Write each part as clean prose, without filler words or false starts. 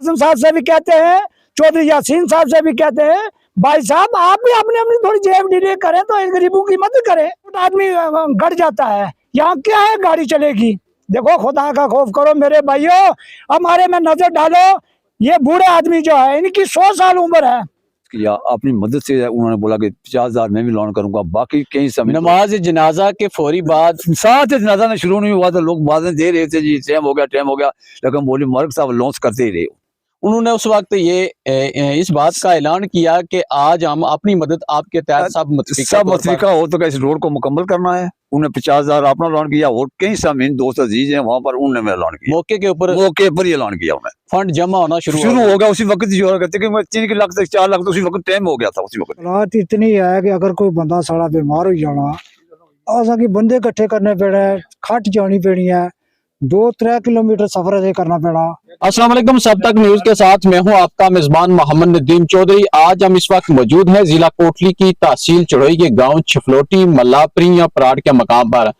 आजम साहब से भी कहते हैं, चौधरी यासीन साहब से भी कहते हैं, भाई साहब आप भी अपनी अपनी थोड़ी जेब ढीली करें तो इन गरीबों की मदद करें। आदमी गड़ जाता है, यहाँ क्या है गाड़ी चलेगी। देखो खुदा का खौफ करो मेरे भाइयों, हमारे में नजर डालो। ये बूढ़े आदमी जो है इनकी 100 साल उम्र है। किया अपनी मदद से उन्होंने बोला कि 50,000 मैं भी लोन करूंगा। बाकी कई समय नमाज जनाजा के फौरी बाद साथ जनाजा में शुरू नहीं हुआ था, लोग बातें दे रहे थे जी टाइम हो गया, लेकिन बोली मर्ग साहब लॉन्च करते ही रहे। उन्होंने उस वक्त ये इस बात का ऐलान किया कि आज हम अपनी मदद आपके तहत सब मतफिका हो तो कैसे रोड को मुकम्मल करना है। उन्हें 50,000 अपना ऐलान किया और कई सामीन दोस्त अजीज हैं वहां पर, उन्होंने मेरा ऐलान किया। मौके पर ही ऐलान किया उन्हें। फंड जमा होना शुरू हो गया उसी वक्त। जो कहते कि 3 लाख से 4 लाख तो उसी वक्त टाइम हो गया था। उसी वक्त बात इतनी है कि अगर कोई बंदा सारा बीमार हो जाना, असा की बंदे इकट्ठे करने पेड़े, खट जानी पेनी है, 2-3 किलोमीटर सफर अजय करना पड़ा। अस्सलाम वालेकुम, सब तक न्यूज के साथ मैं हूं आपका मेजबान मोहम्मद नदीम चौधरी। आज हम इस वक्त मौजूद हैं जिला कोटली की तहसील चढ़ोई के गांव छफलोटी मल्लापरी या पराड़ के मकाम पर।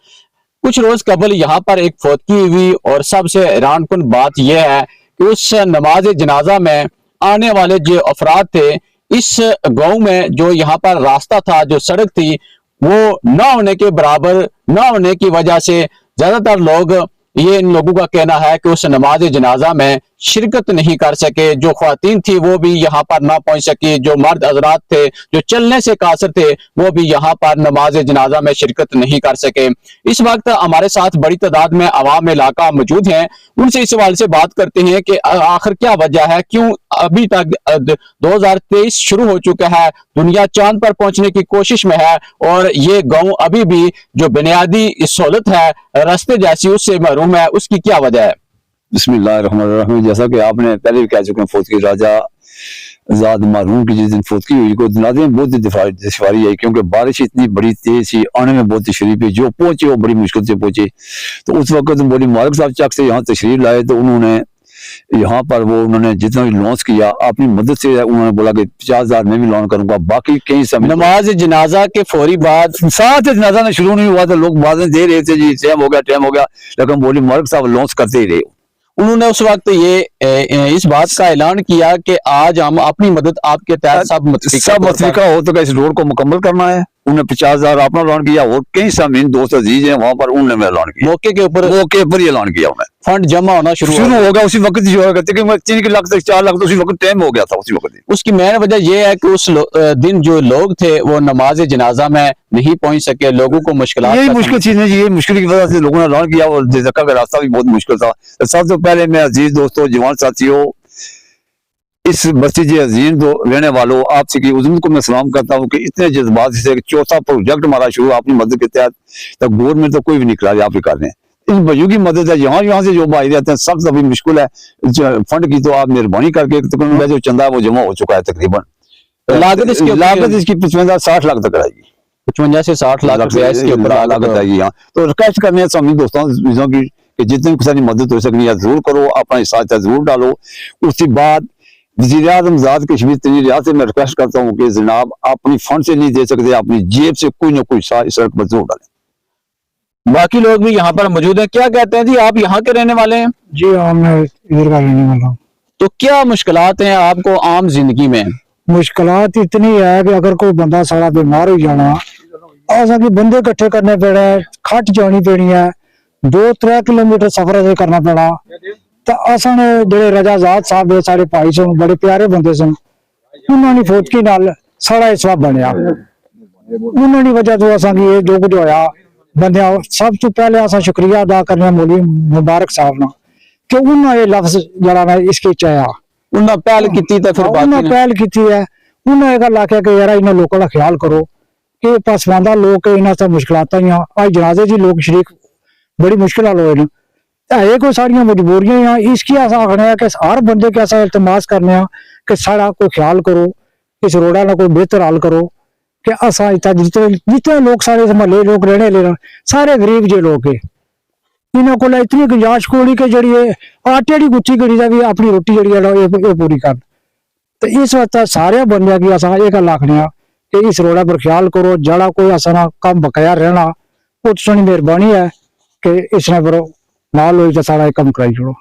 कुछ रोज कबल यहाँ पर एक फौतगी हुई और सबसे हैरानकुन बात यह है कि उस नमाज जनाजा में आने वाले जो अफराद थे, इस गांव में जो यहाँ पर रास्ता था, जो सड़क थी, वो न होने के बराबर न होने की वजह से ज्यादातर लोग, ये इन लोगों का कहना है कि उस नमाज जनाजा में शिरकत नहीं कर सके। जो ख्वातीन थी वो भी यहाँ पर ना पहुंच सकी, जो मर्द हजरात थे जो चलने से कासिर थे वो भी यहाँ पर नमाज जनाजा में शिरकत नहीं कर सके। इस वक्त हमारे साथ बड़ी तादाद में अवाम इलाका मौजूद हैं, उनसे इस सवाल से बात करते हैं कि आखिर क्या वजह है, क्यों अभी तक 2023 शुरू हो चुका है, दुनिया चांद पर पहुंचने की कोशिश में है और ये गाँव अभी भी जो बुनियादी सहूलत है रास्ते जैसी उससे महरूम है, उसकी क्या वजह है? बिस्मिल्लाहिर्रहमानिर्रहीम। जैसा कि आपने पहले भी कह चुके हैं, फौतगी राजा आजाद मरहूम की जिस दिन फौतगी हुई को जनाजे में बहुत ही दुश्वारी आई, क्योंकि बारिश इतनी बड़ी तेज थी, आने में बहुत तशरीफ है। जो पहुंचे वो बड़ी मुश्किल से पहुंचे। तो उस वक्त बोली मालिक साहब चक से यहाँ तशरीफ लाए, तो उन्होंने यहाँ पर उन्होंने जितना भी लॉन्च किया अपनी मदद से, उन्होंने बोला कि 50,000 मैं भी लोन करूंगा। बाकी कई समय नमाज जनाजा के फौरी बाद साथ जनाजा में शुरू नहीं हुआ था, लोग बातें दे रहे थे जी टाइम हो गया, लेकिन बोली मालिक साहब लॉन्च करते ही रहे। उन्होंने उस वक्त ये इस बात का ऐलान किया कि आज हम अपनी मदद आपके तहत सब मतफिका हो तो कैसे रोड को मुकम्मल करना है। उन्हें 50,000 अपना ऐलान किया और कई सामीन दोस्त अजीज हैं वहां पर, उन्होंने मेरा ऐलान किया। मौके पर ही ऐलान किया उन्हें। फंड जमा होना शुरू हो गया उसी वक्त। जो कहते कि 3 लाख से 4 लाख तो उसी वक्त टाइम हो गया था। उसी वक्त उसकी मेन वजह यह है कि उस दिन जो लोग थे वो नमाज जनाजा में नहीं पहुंच सके, लोगों को यही मुश्किल चीज है, ये मुश्किल की वजह से लोगों ने ऐलान किया और धक्का का रास्ता भी बहुत मुश्किल था। सबसे पहले मैं अजीज दोस्तों, जवान साथियों, इस मस्जिद अजीम जो रहने वालों, आपसे की उज़्मत को मैं सलाम करता हूँ कि इतने जज्बात से चौथा प्रोजेक्ट हमारा शुरू अपनी मदद के तहत, तक गवर्नमेंट तो कोई भी निकला आप ही कर रहे हैं। इस बजू की मदद है, यहाँ से जो भाई रहते हैं सब अभी मुश्किल है। फंड की तो आप मेहरबानी करके तकरीबन जो चंदा है वो जमा हो चुका है तकरीबन। लागत इसकी 55-60 लाख तक आएगी। 55 से 60 लाख इसके ऊपर लागत आएगी। यहाँ तो रिक्वेस्ट करने सभी दोस्तों की कि जितनी सारी मदद हो सकनी है जरूर करो, अपना हिस्सा जरूर डालो। उसके बाद वज़ीर-ए-आज़म आज़ाद कश्मीर तंजीर रियासत से मैं रिक्वेस्ट करता हूँ कि जनाब अपनी फंड से नहीं दे सकते, अपनी जेब से कोई ना कोई सड़क पर जरूर डालें। बाकी लोग भी यहाँ पर मौजूद हैं, क्या कहते हैं जी, आप यहाँ के रहने वाले हैं? जी हाँ, मैं इधर का रहने वाला हूँ। तो क्या मुश्किलात हैं आपको आम जिंदगी में? मुश्किलात इतनी है कि अगर कोई बंदा सारा बीमार हो जाना, असा की बंदे इकट्ठे करने पेड़े, खट जानी पेनी है, 2-3 किलोमीटर सफर अजय करना पड़ा। तो असा ने जेडे रजा आजाद साहब सारे भाई सन, बड़े प्यारे बंदे सन, उन्होंने फौतगी नाल सारा हिस्सा बनया। उन्होंने वजह तो असा की जो कुछ होया बंदिया, सब तो पहले असा शुक्रिया अदा करने मौलवी मुबारक साहब ना कि उन्होंने लफ्ज जरा मैं इसके चाया उन्होंने पहल की थी, तो फिर उन्होंने पहल की है। उन्होंने गल आख्या कि यार इन लोगों का ख्याल करो कि पसमानदा लोग इन्होंने मुश्किलात आई, अज जनाजे जी लोग शरीक बड़ी मुश्किल होए है, कोई सारिया मजबूरियां इसकी अस आखने कि हर बंदे के अस इल्तमास करने कि साड़ा कोई ख्याल करो, इस रोड़ा का कोई बेहतर हल करो कि असा जितने लोग सारे महल्ले लोग रहने ले सारे गरीब जे लोग है, इन्हों को इतनी गुंजाइश कोई कि जी आटे की गुत्थी गड़ी का भी अपनी रोटी जी पूरी कर। तो इस वास्ते सारे बंद की अस ये गल आखने कि इस रोड़ा पर ख्याल करो, जड़ा कोई असा कम बकाया रहना वो तुहाडी मेहरबानी है कि इसने पर नाल हो तो सारा काम कराई छोड़ो।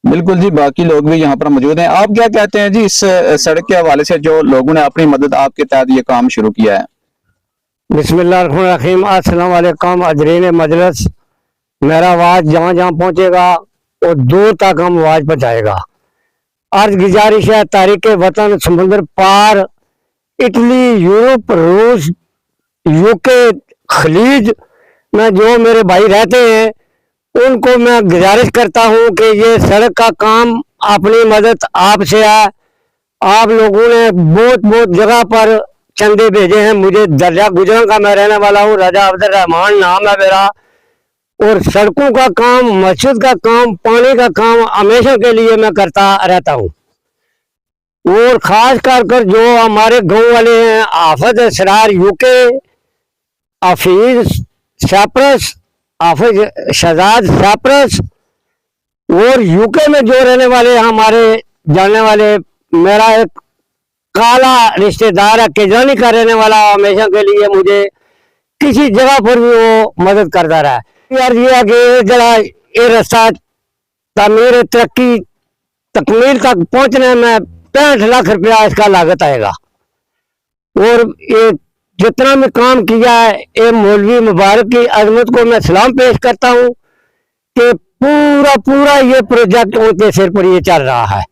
बिल्कुल जी, बाकी लोग भी यहाँ पर मौजूद हैं। आप क्या कहते हैं जी इस सड़क के हवाले से, जो लोगों ने अपनी मदद आपके तहत ये काम शुरू किया है? बिस्मिल्लाहिर्रहमानिर्रहीम, अस्सलाम वालेकुम अजरीन मजलिस। मेरा आवाज़ जहाँ जहाँ पहुँचेगा और दूर तक हम आवाज़ पहुँचाएगा। अर्ज गुजारिश है, तारीख वतन समुंदर पार, इटली, यूरोप, रूस, यूके, खलीज में जो मेरे भाई रहते हैं उनको मैं गुजारिश करता हूँ कि ये सड़क का काम अपनी मदद आपसे है। आप लोगों ने बहुत बहुत जगह पर चंदे भेजे हैं। मुझे दर्जा गुजरां का मैं रहने वाला हूँ, राजा अब्दुल रहमान नाम है मेरा। और सड़कों का काम, मस्जिद का काम, पानी का काम हमेशा के लिए मैं करता रहता हूँ। और खास कर जो हमारे गांव वाले हैं, हाफिज असरार यूके, हफीज साइप्रस, हाफिज शहजाद साइप्रस, और यूके में जो रहने वाले हमारे जानने वाले, मेरा एक काला रिश्तेदार है, केजानी का रहने वाला, हमेशा के लिए मुझे किसी जगह पर भी वो मदद करता रहा है। यार ये है कि जरा ये रास्ता तामीर तरक्की तकमील तक पहुंचने में 65 लाख रुपया इसका लागत आएगा। और ये जितना भी काम किया है, ये मौलवी मुबारक की अजमत को मैं सलाम पेश करता हूँ कि पूरा पूरा ये प्रोजेक्ट उनके सिर पर ये चल रहा है।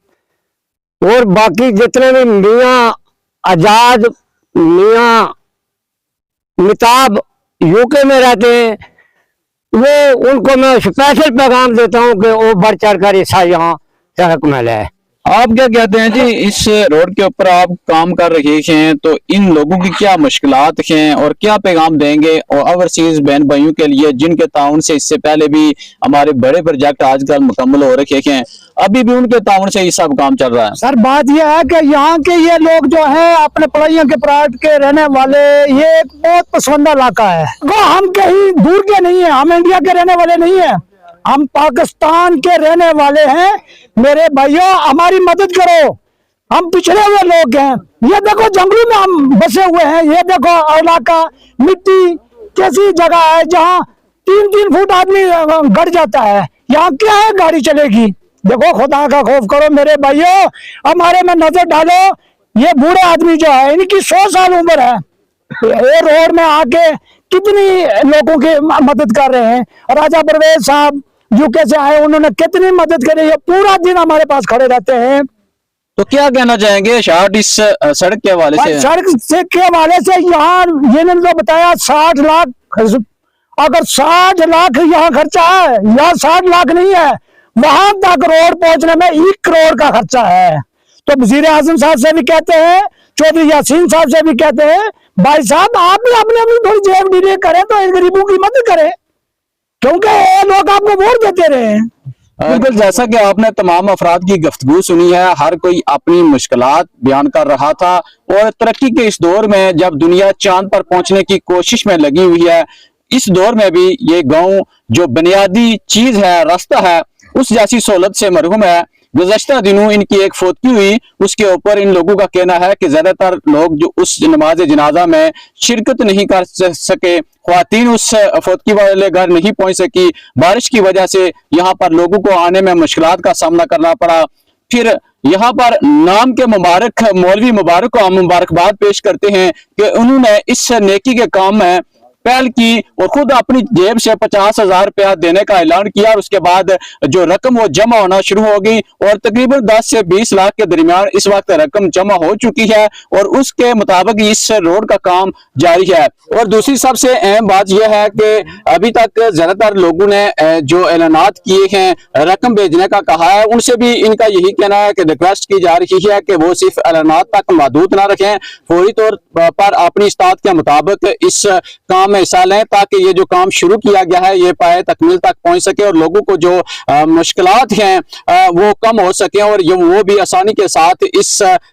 और बाकी जितने भी मियाँ आजाद, मियाँ मिताब यूके में रहते हैं, वो उनको मैं स्पेशल पैगाम देता हूँ कि वो बढ़ चढ़ कर हिस्सा यहाँ सड़क में ले। आप क्या कहते हैं जी इस रोड के ऊपर आप काम कर रहे हैं, तो इन लोगों की क्या मुश्किलात हैं और क्या पैगाम देंगे और ओवरसीज बहन भाइयों के लिए जिनके ताउन से इससे पहले भी हमारे बड़े प्रोजेक्ट आजकल मुकम्मल हो रखे हैं, अभी भी उनके ताउन से ये सब काम चल रहा है? सर बात यह है कि यहाँ के ये लोग जो है अपने पढ़ाइयों के प्रांत के रहने वाले, ये एक बहुत पसंदीदा इलाका है। वो हम कहीं दूर के नहीं है, हम इंडिया के रहने वाले नहीं है, हम पाकिस्तान के रहने वाले हैं। मेरे भाइयों हमारी मदद करो, हम पिछड़े हुए लोग हैं। ये देखो जंगलों में हम बसे हुए हैं, ये देखो इलाका मिट्टी कैसी जगह है जहाँ 3-3 फुट आदमी गड़ जाता है। यहाँ क्या है, गाड़ी चलेगी? देखो खुदा का खौफ करो मेरे भाइयों, हमारे में नजर डालो। ये बूढ़े आदमी जो है इनकी 100 साल उम्र है, ये रोड में आके कितनी लोगों की मदद कर रहे हैं। राजा परवेज साहब यूके से आए, उन्होंने कितनी मदद करी है, पूरा दिन हमारे पास खड़े रहते हैं। तो क्या कहना चाहेंगे शार्ट इस सड़क के हवाले से? सड़क से के हवाले से यहाँ ये ने तो बताया 60 लाख, अगर 60 लाख यहाँ खर्चा है, यहाँ 60 लाख नहीं है, वहां तक रोड पहुंचने में 1 करोड़ का खर्चा है। तो वजीर आजम साहब से भी कहते हैं, चौधरी यासीन साहब से भी कहते हैं, भाई साहब आप भी अपनी अपनी थोड़ी जेब ढीली करें तो इन गरीबों की मदद करें, क्योंकि ये लोग आपको वोट देते रहे। बिल्कुल, जैसा कि आपने तमाम अफराद की गुफ्तगू सुनी है, हर कोई अपनी मुश्किलात बयान कर रहा था। और तरक्की के इस दौर में जब दुनिया चांद पर पहुंचने की कोशिश में लगी हुई है, इस दौर में भी ये गांव जो बुनियादी चीज है, रास्ता है, उस जैसी सहूलत से महरूम है। गुज़श्ता दिनों इनकी एक फौतगी हुई, उसके ऊपर इन लोगों का कहना है कि ज्यादातर लोग जो उस नमाज जनाजा में शिरकत नहीं कर सके, ख्वातीन उस फौतगी वाले घर नहीं पहुंच सकी, बारिश की वजह से यहाँ पर लोगों को आने में मुश्किलात का सामना करना पड़ा। फिर यहाँ पर नाम के मुबारक मौलवी मुबारक को हम मुबारकबाद पेश करते हैं कि उन्होंने इस नेकी के काम में पहल की और खुद अपनी जेब से 50,000 रुपया देने का ऐलान किया। और उसके बाद जो रकम वो जमा होना शुरू हो गई और तकरीबन 10 से 20 लाख के दरमियान इस वक्त रकम जमा हो चुकी है और उसके मुताबिक इस रोड का काम जारी है। और दूसरी सबसे अहम बात यह है कि अभी तक ज्यादातर लोगों ने जो ऐलानात किए हैं रकम भेजने का कहा है, उनसे भी इनका यही कहना है कि रिक्वेस्ट की जा रही है कि वो सिर्फ ऐलानात तक महदूद ना रखें, फौरी तौर पर अपनी इस्तात के मुताबिक इस काम में हिस्सा लें ताकि ये जो काम शुरू किया गया है ये पाए तकमील तक पहुंच सके और लोगों को जो मुश्किलात हैं वो कम हो सके और ये वो भी आसानी के साथ इस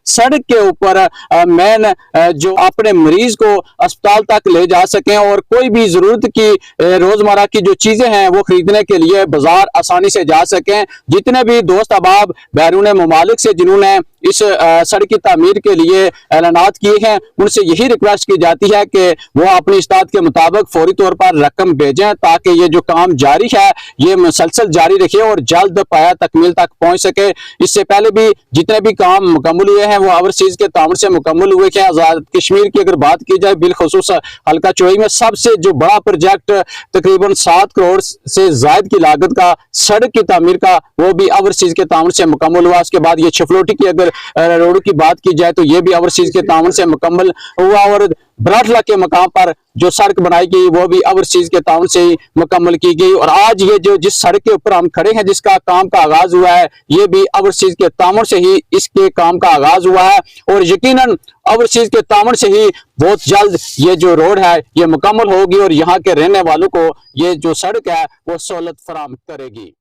सड़क के ऊपर मेन जो अपने मरीज को अस्पताल तक ले जा सकें और कोई भी जरूरत की रोजमर्रा की जो चीजें हैं वो खरीदने के लिए बाजार आसानी से जा सकें। जितने भी दोस्त अहबाब बैरून ममालिक से जिन्होंने इस सड़क की तामीर के लिए ऐलानात किए हैं, उनसे यही रिक्वेस्ट की जाती है कि वो अपनी इस्तात के मुताबिक फौरी तौर पर रकम भेजें ताकि ये जो काम जारी है ये मुसलसल जारी रखे और जल्द पाया तकमील तक पहुंच सके। इससे पहले भी जितने भी काम मुकम्मल हुए हैं वो ओवरसीज के ताउन से मुकम्मल हुए हैं। आजाद कश्मीर की अगर बात की जाए बिलखुसूस हल्का चौड़ी में सबसे जो बड़ा प्रोजेक्ट तकरीबन 7 करोड़ से जायद की लागत का सड़क की तामीर का वो भी ओवरसीज के ताउन से मुकम्मल हुआ। उसके बाद ये छफलोटी की अगर रोड की बात की जाए तो ये भी ओवरसीज के ताउन से मुकम्मल हुआ और बराठला के मकाम पर जो सड़क बनाई गई वो भी ओवरसीज के ताउन से ही मुकम्मल की गई। और आज ये जो जिस सड़क के ऊपर हम खड़े हैं जिसका काम का आगाज हुआ है ये भी ओवरसीज के ताउन से ही इसके काम का आगाज हुआ है और यकीनन ओवरसीज के ताउन से ही बहुत जल्द ये जो रोड है ये मुकम्मल होगी और यहाँ के रहने वालों को ये जो सड़क है वो सहूलत फराहम करेगी।